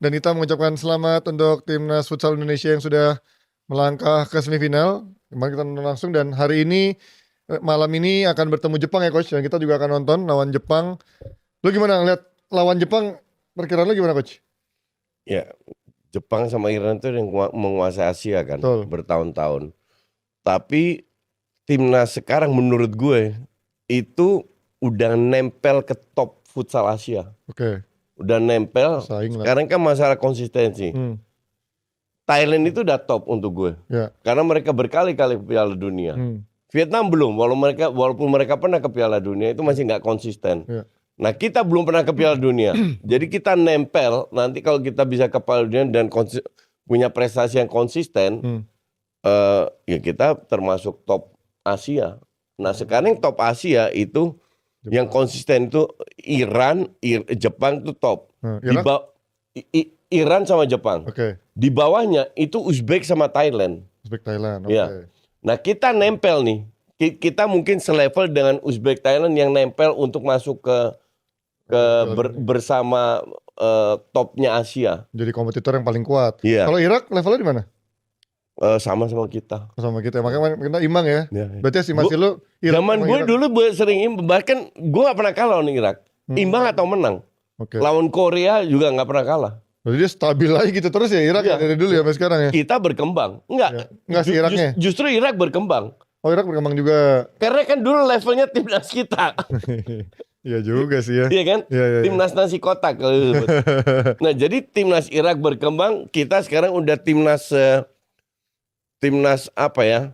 dan kita mengucapkan selamat untuk timnas futsal Indonesia yang sudah melangkah ke semifinal. Kemarin kita nonton langsung dan hari ini malam ini akan bertemu Jepang ya coach, dan kita juga akan nonton lawan Jepang. Lu gimana ngeliat lawan Jepang? Perkiraan lu gimana coach? Ya, Jepang sama Iran itu yang menguasai Asia kan, Betul. bertahun-tahun. Tapi timnas sekarang menurut gue itu udah nempel ke top futsal Asia. Oke. Udah nempel. Saing lah. Sekarang kan masalah konsistensi. Thailand itu udah top untuk gue. Ya. Karena mereka berkali-kali ke Piala Dunia. Vietnam belum, walaupun mereka pernah ke Piala Dunia itu masih nggak konsisten. Ya. Nah kita belum pernah ke Piala Dunia. Jadi kita nempel, nanti kalau kita bisa ke Piala Dunia dan punya prestasi yang konsisten, ya kita termasuk top Asia. Nah sekarang top Asia itu Jepang. Yang konsisten itu Iran, Jepang itu top. Iran sama Jepang. Okay. Di bawahnya itu Uzbek sama Thailand. Uzbek Thailand. Okay. Ya. Nah kita nempel nih. Kita mungkin selevel dengan Uzbek Thailand yang nempel untuk masuk ke bersama topnya Asia. Jadi kompetitor yang paling kuat. Yeah. Kalau Irak levelnya di mana? Sama kita. Sama kita. Makanya kita imbang ya. Berarti estimasi lu Irak. Zaman gue dulu sering imbang. Bahkan gue gak pernah kalah lawan Irak. Imbang atau menang. Okay. Lawan Korea juga gak pernah kalah. Berarti dia stabil aja gitu terus ya Irak ya. Dari dulu ya sampai sekarang ya. Kita berkembang. Enggak sih Iraknya. Justru Irak berkembang. Oh Irak berkembang juga. Karena kan dulu levelnya timnas kita. Iya juga sih ya. Iya kan? Ya. Timnas nasi kotak. Nah jadi timnas Irak berkembang. Kita sekarang udah timnas apa ya?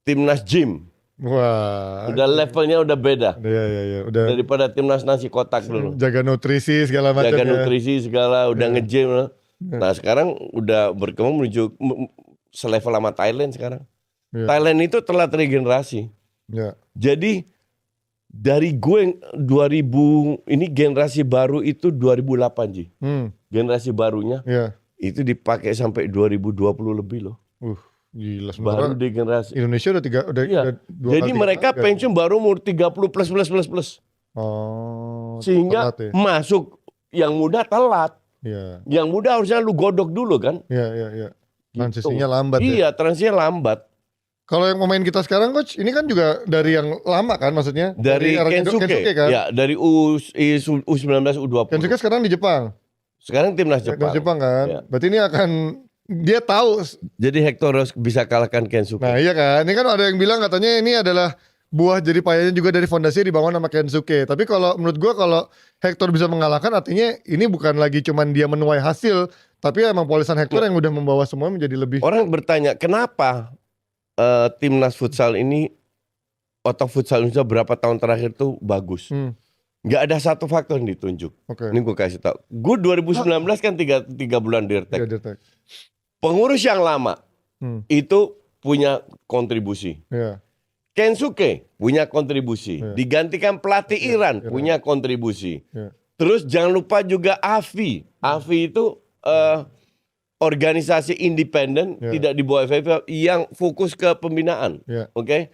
Timnas gym. Wah. Udah levelnya udah beda. Iya. Udah daripada timnas nasi kotak dulu. Jaga nutrisi segala macam. Jaga nutrisi segala, udah nge-gym. Nah sekarang udah berkembang menuju selevel sama Thailand sekarang. Thailand itu telah regenerasi. Jadi dari gue 2000 ini generasi baru itu 2008 Ji. Generasi barunya itu dipakai sampai 2020 lebih loh. Gila baru di generasi. Indonesia udah Jadi mereka pensiun baru umur 30 plus. Oh. Sehingga masuk yang muda telat. Yang muda harusnya lu godok dulu kan. Iya. Transisinya lambat. Iya, transisinya lambat. Kalau yang pemain kita sekarang coach, ini kan juga dari yang lama kan maksudnya? Dari Kensuke kan? Ya, dari U19, U20. Kensuke sekarang di Jepang. Sekarang timnas Jepang. Jepang kan? Ya. Berarti ini akan dia tahu. Jadi Hector bisa kalahkan Kensuke. Nah iya kan, ini kan ada yang bilang katanya ini adalah buah jadi payahnya juga dari fondasi dibangun sama Kensuke. Tapi kalau menurut gua kalau Hector bisa mengalahkan artinya ini bukan lagi cuman dia menuai hasil, tapi emang polisan Hector yang udah membawa semua menjadi lebih. Orang bertanya kenapa timnas futsal ini atau futsal Indonesia berapa tahun terakhir tuh bagus. Nggak ada satu faktor yang ditunjuk. Ini gue kasih tau. Gue 2019 kan tiga bulan dirtek. Pengurus yang lama itu punya kontribusi. Kensuke punya kontribusi. Digantikan pelatih Iran punya kontribusi. Terus jangan lupa juga AFI. AFI itu organisasi independen tidak di bawah FIF yang fokus ke pembinaan. Oke?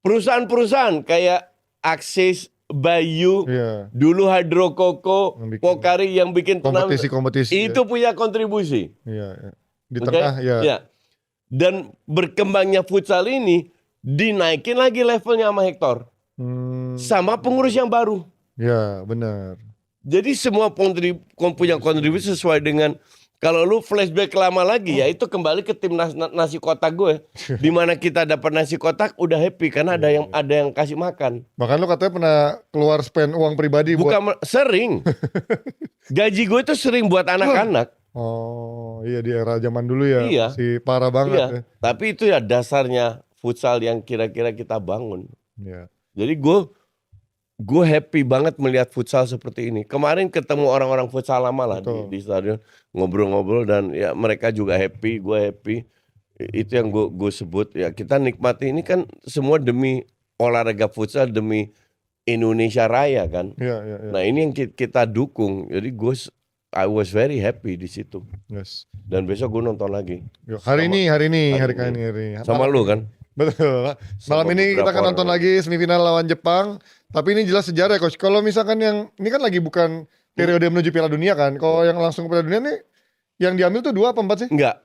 Perusahaan-perusahaan kayak Aksis, Bayu, dulu Hydrokoko, Pokari yang bikin kompetisi itu punya kontribusi. Di tengah Dan berkembangnya futsal ini dinaikin lagi levelnya sama Hector. Sama pengurus yang baru. Ya, benar. Jadi semua punya kontribusi sesuai dengan. Kalau lu flashback lama lagi ya itu kembali ke timnas nasi kotak gue. Dimana kita dapat nasi kotak udah happy karena ada yang kasih makan. Bahkan lu katanya pernah keluar spend uang pribadi. Bukan sering. Gaji gue itu sering buat anak-anak. Oh iya di era zaman dulu ya. Iya. Si parah banget ya. Tapi itu ya dasarnya futsal yang kira-kira kita bangun. Jadi gue happy banget melihat futsal seperti ini. Kemarin ketemu orang-orang futsal lama lah di stadion, ngobrol-ngobrol dan ya mereka juga happy, gue happy. Itu yang gue sebut ya, kita nikmati ini kan semua demi olahraga futsal, demi Indonesia Raya kan. Nah ini yang kita dukung. Jadi I was very happy di situ. Dan besok gue nonton lagi. Hari ini. Sama lu kan? Betul. Malam ini kita akan nonton lagi semifinal lawan Jepang. Tapi ini jelas sejarah coach. Kalau misalkan yang ini kan lagi bukan periode menuju Piala Dunia kan. Kalau yang langsung ke Piala Dunia nih, yang diambil tuh 2 apa 4 sih? Enggak.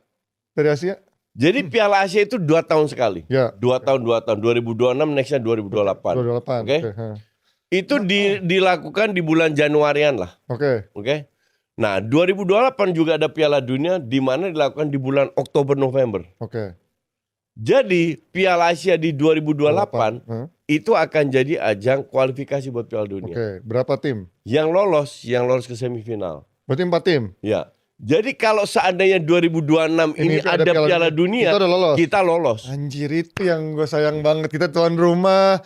Dari Asia? Jadi Piala Asia itu 2 tahun sekali. Ya. 2 tahun. 2026, nextnya 2028. 2028. Oke. Itu dilakukan di bulan Januarian lah. Oke. Nah, 2028 juga ada Piala Dunia di mana dilakukan di bulan Oktober November. Oke. Jadi Piala Asia di 2028 itu akan jadi ajang kualifikasi buat Piala Dunia. Oke. Berapa tim? Yang lolos ke semifinal. Berarti 4 tim. Ya. Jadi kalau seandainya 2026 ini ada Piala Dunia, kita lolos. Anjir, itu yang gue sayang banget. Kita tuan rumah.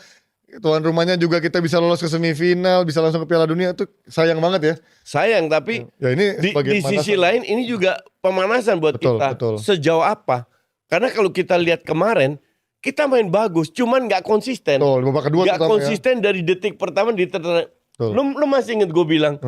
Tuan rumahnya juga kita bisa lolos ke semifinal, bisa langsung ke Piala Dunia, itu sayang banget ya. Sayang, tapi ya ini di sisi lain ini juga pemanasan buat kita. Betul. Sejauh apa? Karena kalau kita lihat kemarin, kita main bagus, cuman nggak konsisten. Babak kedua nggak konsisten dari detik pertama lu masih inget gue bilang,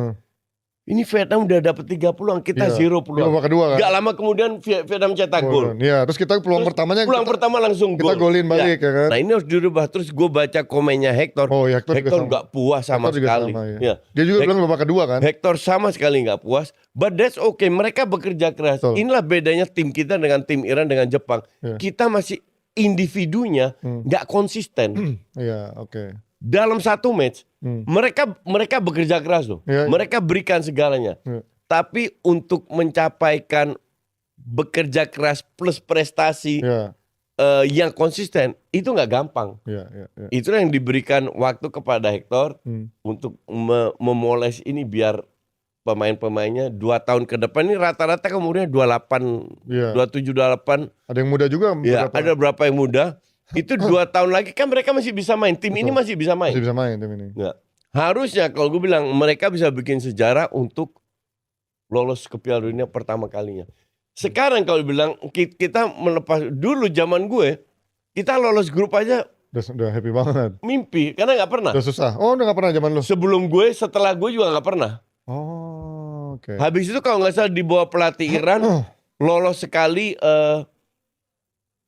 ini Vietnam udah dapet 3 peluang, kita 0 peluang. Babak kedua kan. Gak lama kemudian Vietnam cetak gol. Iya, terus kita peluang pertama langsung gol. Kita golin balik ya kan. Nah ini harus dirubah. Terus gue baca komennya Hector. Hector gak puas sama sekali. Dia juga bilang babak kedua kan. Hector sama sekali gak puas. But that's okay. Mereka bekerja keras. Inilah bedanya tim kita dengan tim Iran dengan Jepang. Kita masih individunya gak konsisten. Iya, oke. Dalam satu match mereka bekerja keras loh. Mereka berikan segalanya. Tapi untuk mencapaikan bekerja keras plus prestasi yang konsisten itu nggak gampang. Itulah yang diberikan waktu kepada Hector untuk memoles ini biar pemain-pemainnya 2 tahun ke depan ini rata-rata umurnya 28, 27, 28. Ada yang muda juga. Ada berapa yang muda. Itu 2 tahun lagi kan mereka masih bisa main. Tim ini masih bisa main. Masih bisa main tim ini. Nggak. Harusnya kalau gue bilang mereka bisa bikin sejarah untuk lolos ke Piala Dunia pertama kalinya. Sekarang kalau bilang kita melepas dulu zaman gue, kita lolos grup aja udah happy banget. Mimpi karena nggak pernah. Udah susah. Udah nggak pernah zaman lu. Sebelum gue, setelah gue juga nggak pernah. Oke. Habis itu kalau nggak salah di bawah pelatih Iran lolos sekali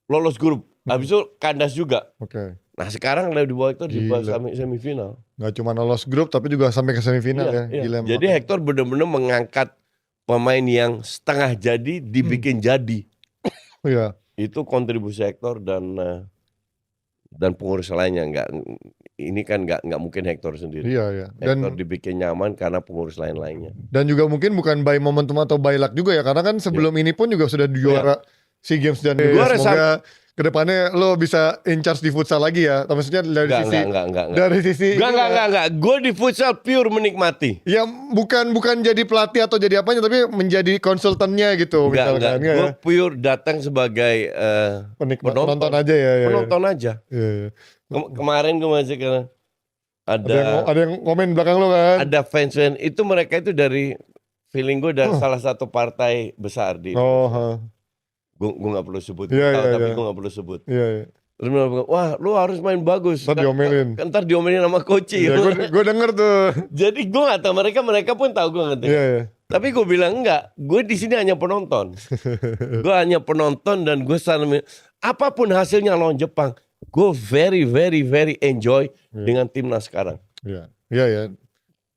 lolos grup. Habis itu kandas juga. Oke. Nah sekarang di bawah itu di bawah semifinal. Gak cuma lolos grup tapi juga sampai ke semifinal ya. Gila. Jadi Hector benar-benar mengangkat pemain yang setengah jadi dibikin jadi. Iya. Itu kontribusi Hector dan pengurus lainnya. Ini kan nggak mungkin Hector sendiri. Iya. Hector dibikin nyaman karena pengurus lain-lainnya. Dan juga mungkin bukan by momentum atau by luck juga ya, karena kan sebelum ini pun juga sudah juara SEA Games dan semoga kedepannya lo bisa in charge di futsal lagi ya. Maksudnya dari sisi Gue di futsal pure menikmati. Ya bukan jadi pelatih atau jadi apanya, tapi menjadi konsultannya gitu misalkan. Gue pure datang sebagai penonton aja ya. Penonton aja. Kemarin gue masih karena ada yang komen belakang lo kan. Ada fans itu mereka itu dari feeling gue dari salah satu partai besar di gue gak perlu sebut, tapi gue gak perlu sebut. Terus mereka bilang, wah lu harus main bagus. Ntar diomelin sama coach. Gue denger tuh. Jadi gue gak tahu, mereka pun tahu gue ngerti. Tapi gue bilang enggak, gue di sini hanya penonton. Gue hanya penonton dan gue apapun hasilnya lawan Jepang, gue very very very enjoy dengan timnas sekarang. Iya.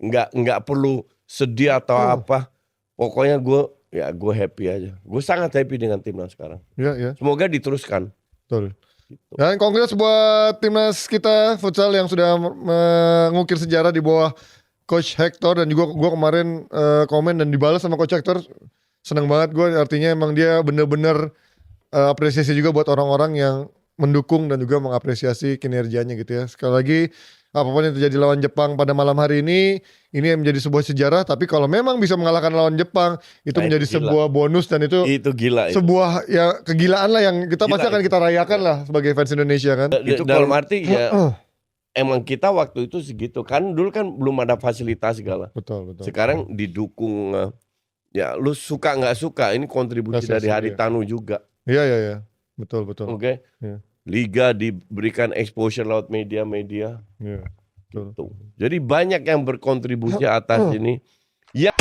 Nggak perlu sedih atau apa. Pokoknya gue happy aja. Gue sangat happy dengan timnas sekarang. Iya. Semoga diteruskan. Betul. Gitu. Dan kongres buat timnas kita futsal yang sudah mengukir sejarah di bawah Coach Hector, dan juga gue kemarin komen dan dibalas sama Coach Hector. Seneng banget gue, artinya emang dia bener-bener apresiasi juga buat orang-orang yang mendukung dan juga mengapresiasi kinerjanya gitu ya. Sekali lagi, apapun yang terjadi lawan Jepang pada malam hari ini menjadi sebuah sejarah. Tapi kalau memang bisa mengalahkan lawan Jepang, itu menjadi sebuah bonus, dan itu gila. Sebuah ya kegilaan lah yang kita pasti akan kita rayakan lah sebagai fans Indonesia kan. Itu dalam arti emang kita waktu itu segitu kan, dulu kan belum ada fasilitas segala. Betul. Sekarang didukung, ya lu suka nggak suka, ini kontribusi dari Haritanu juga. Iya. Betul. Oke. Liga diberikan exposure lewat media. Iya. Betul. Jadi banyak yang berkontribusi atas ini. Ya.